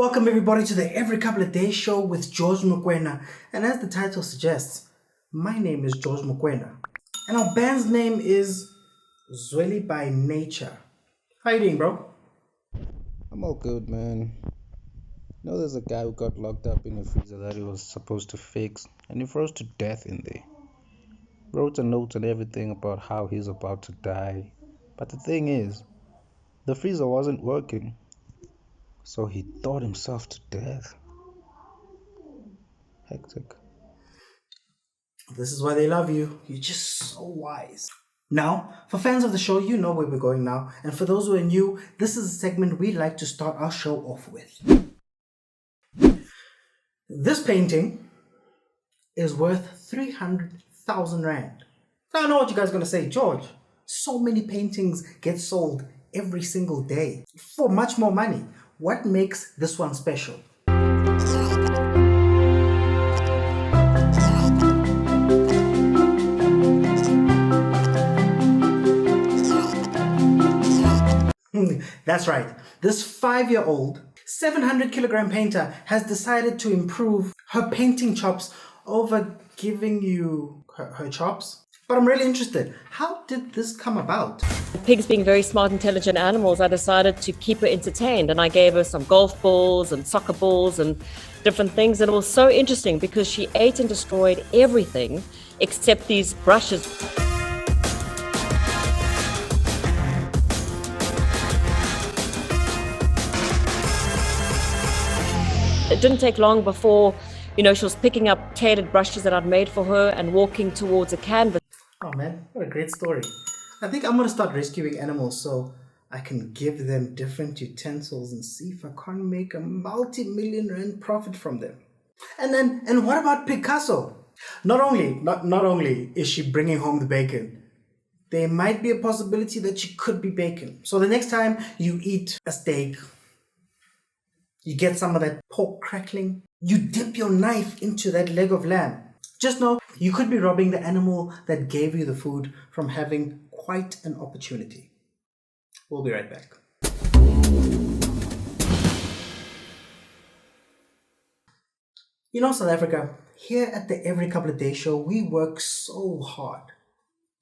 Welcome everybody to the Every Couple of Days show with George Mokoena. And as the title suggests, my name is George Mokoena. And our band's name is Zweli by nature. How you doing, bro? I'm all good, man. You know, there's a guy who got locked up in a freezer that he was supposed to fix, and he froze to death in there. Wrote a note and everything about how he's about to die. But the thing is, the freezer wasn't working, so he thawed himself to death. Hectic. This is why they love you. You're just so wise. Now, for fans of the show, you know where we're going now. And for those who are new, this is a segment we like to start our show off with. This painting is worth 300,000 Rand. Now I know what you guys are going to say, George. So many paintings get sold every single day for much more money. What makes this one special? That's right. This 5-year-old, 700-kilogram painter has decided to improve her painting chops over giving you her chops. But I'm really interested. How did this come about? Pigs being very smart, intelligent animals, I decided to keep her entertained, and I gave her some golf balls and soccer balls and different things. And it was so interesting because she ate and destroyed everything except these brushes. It didn't take long before, she was picking up tailored brushes that I'd made for her and walking towards a canvas. Oh man, what a great story. I think I'm going to start rescuing animals so I can give them different utensils and see if I can't make a multi-million Rand profit from them. And what about Picasso? Not only is she bringing home the bacon, there might be a possibility that she could be bacon. So the next time you eat a steak, you get some of that pork crackling, you dip your knife into that leg of lamb. Just know you could be robbing the animal that gave you the food from having quite an opportunity. We'll be right back. South Africa, here at the Every Couple of Days show, we work so hard,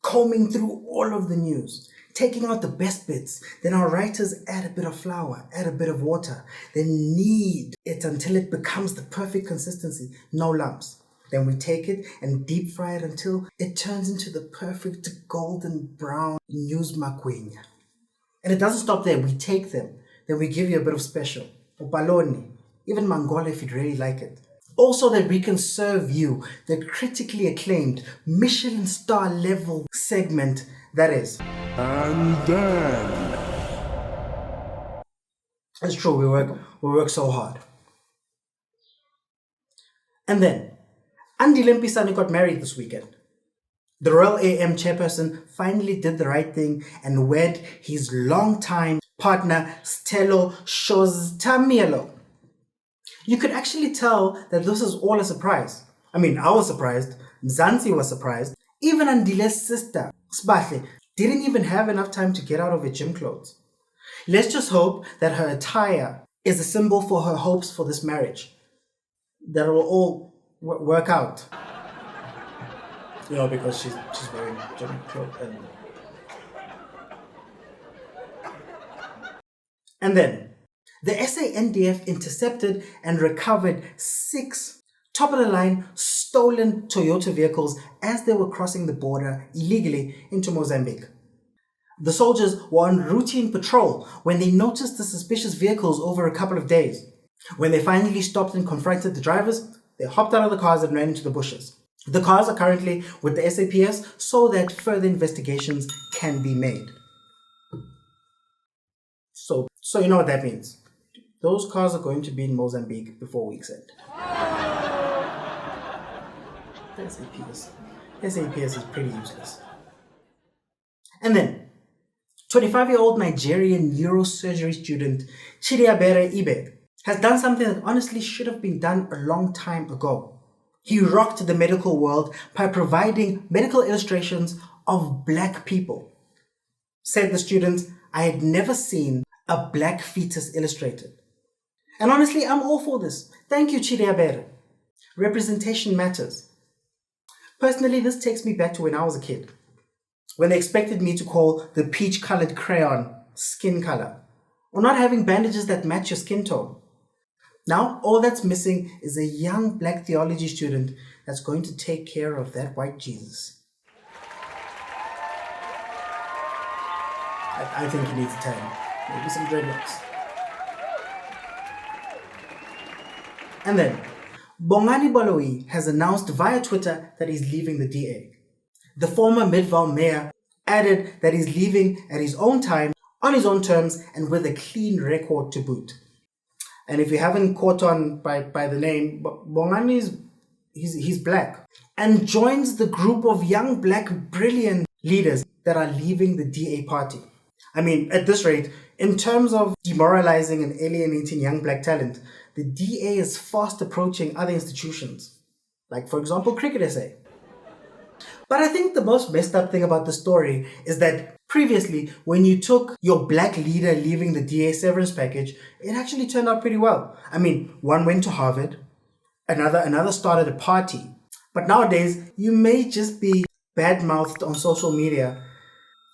combing through all of the news, taking out the best bits. Then our writers add a bit of flour, add a bit of water, then knead it until it becomes the perfect consistency, no lumps. Then we take it and deep fry it until it turns into the perfect golden brown news makwenya. And it doesn't stop there. We take them, then we give you a bit of special, Baloyi, even mangola if you'd really like it. Also that we can serve you the critically acclaimed Michelin star level segment that is. And then. It's true, we work so hard. And then, Andile Mpisane got married this weekend. The Royal AM chairperson finally did the right thing and wed his longtime partner, Stelo Shoztamelo. You could actually tell that this is all a surprise. I was surprised, Mzansi was surprised, even Andile's sister, Spahle, didn't even have enough time to get out of her gym clothes. Let's just hope that her attire is a symbol for her hopes for this marriage. That it will all work out. Because she's wearing gym clothes. And then, the SANDF intercepted and recovered 6 top-of-the-line stolen Toyota vehicles as they were crossing the border illegally into Mozambique. The soldiers were on routine patrol when they noticed the suspicious vehicles over a couple of days. When they finally stopped and confronted the drivers, they hopped out of the cars and ran into the bushes. The cars are currently with the SAPS so that further investigations can be made. So you know what that means. Those cars are going to be in Mozambique before week's end. SAPS is pretty useless. And then, 25-year-old Nigerian neurosurgery student Chidiabere Ibe has done something that honestly should have been done a long time ago. He rocked the medical world by providing medical illustrations of black people. Said the student, I had never seen a black fetus illustrated. And honestly, I'm all for this. Thank you, Chiriabere. Representation matters. Personally, this takes me back to when I was a kid, when they expected me to call the peach-colored crayon skin color, or not having bandages that match your skin tone. Now, all that's missing is a young black theology student that's going to take care of that white Jesus. I think he needs a tan, maybe some dreadlocks. And then, Bongani Baloyi has announced via Twitter that he's leaving the DA. The former Midvaal mayor added that he's leaving at his own time, on his own terms, and with a clean record to boot. And if you haven't caught on by the name, Bongani he's black and joins the group of young black brilliant leaders that are leaving the DA party. I mean, at this rate, in terms of demoralizing and alienating young black talent, the DA is fast approaching other institutions, like for example, Cricket SA. But I think the most messed up thing about the story is that previously, when you took your black leader leaving the DA severance package, it actually turned out pretty well. I mean, one went to Harvard, another started a party. But nowadays, you may just be bad-mouthed on social media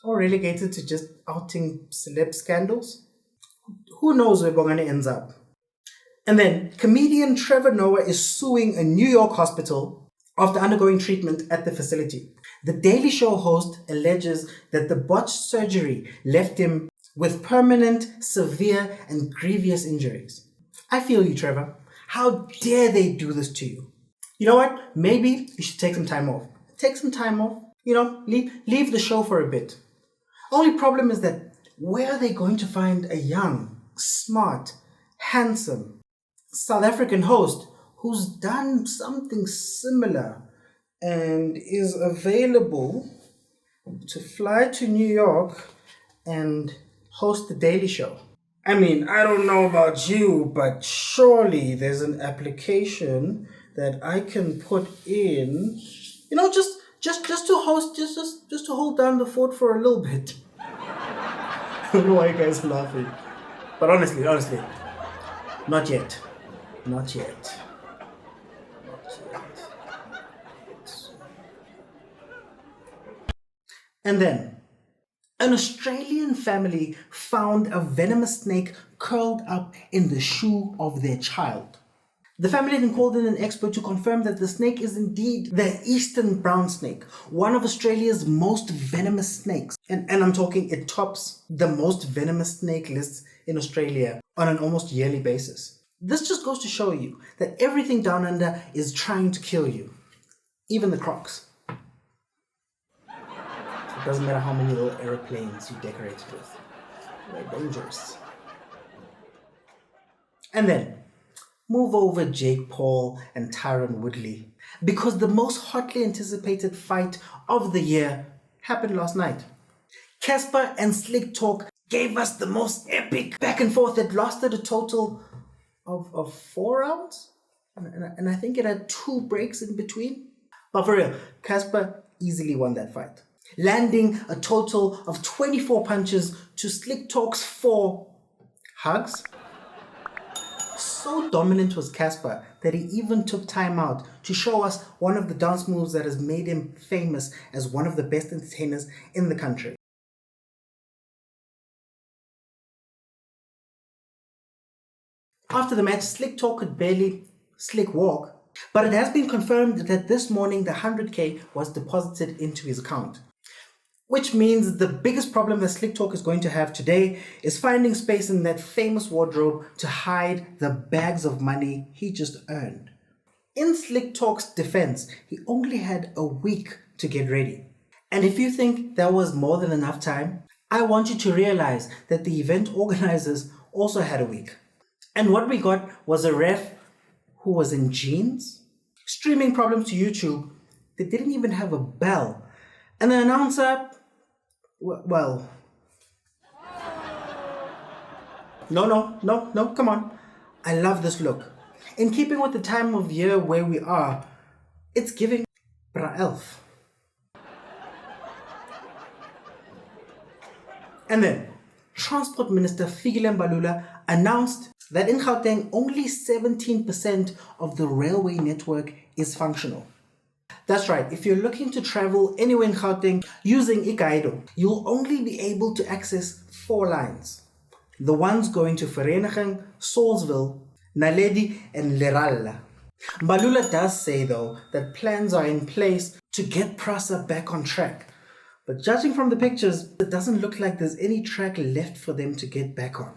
or relegated to just outing celeb scandals. Who knows where Bongani ends up? And then, comedian Trevor Noah is suing a New York hospital after undergoing treatment at the facility. The Daily Show host alleges that the botched surgery left him with permanent, severe, and grievous injuries. I feel you, Trevor. How dare they do this to you? You know what? Maybe you should take some time off. Take some time off. Leave the show for a bit. Only problem is that where are they going to find a young, smart, handsome South African host who's done something similar and is available to fly to New York and host the Daily Show? I mean, I don't know about you, but surely there's an application that I can put in, just to host, just to hold down the fort for a little bit. I don't know why you guys are laughing, but honestly, not yet. And then, an Australian family found a venomous snake curled up in the shoe of their child. The family then called in an expert to confirm that the snake is indeed the eastern brown snake, one of Australia's most venomous snakes. And I'm talking, it tops the most venomous snake lists in Australia on an almost yearly basis. This just goes to show you that everything down under is trying to kill you. Even the Crocs. It doesn't matter how many little aeroplanes you decorate it with. They're dangerous. And then, move over Jake Paul and Tyron Woodley, because the most hotly anticipated fight of the year happened last night. Cassper and Slik talk gave us the most epic back and forth that lasted a total of 4 rounds, and I think it had 2 breaks in between. But for real, Cassper easily won that fight, landing a total of 24 punches to Slik Talk's 4 hugs. So dominant was Cassper that he even took time out to show us one of the dance moves that has made him famous as one of the best entertainers in the country. After the match, Slik Talk could barely slick walk, but it has been confirmed that this morning the 100k was deposited into his account. Which means the biggest problem that Slik Talk is going to have today is finding space in that famous wardrobe to hide the bags of money he just earned. In Slik Talk's defense, he only had a week to get ready. And if you think that was more than enough time, I want you to realize that the event organizers also had a week. And what we got was a ref who was in jeans, streaming problems to YouTube. They didn't even have a bell. And the announcer, well, no, come on. I love this look. In keeping with the time of year where we are, it's giving Bra Elf. And then, Transport Minister Fikile Mbalula announced that in Gauteng, only 17% of the railway network is functional. That's right, if you're looking to travel anywhere in Gauteng using Ikaido, you'll only be able to access 4 lines. The ones going to Vereniging, Saulsville, Naledi, and Leralla. Mbalula does say though that plans are in place to get PRASA back on track. But judging from the pictures, it doesn't look like there's any track left for them to get back on.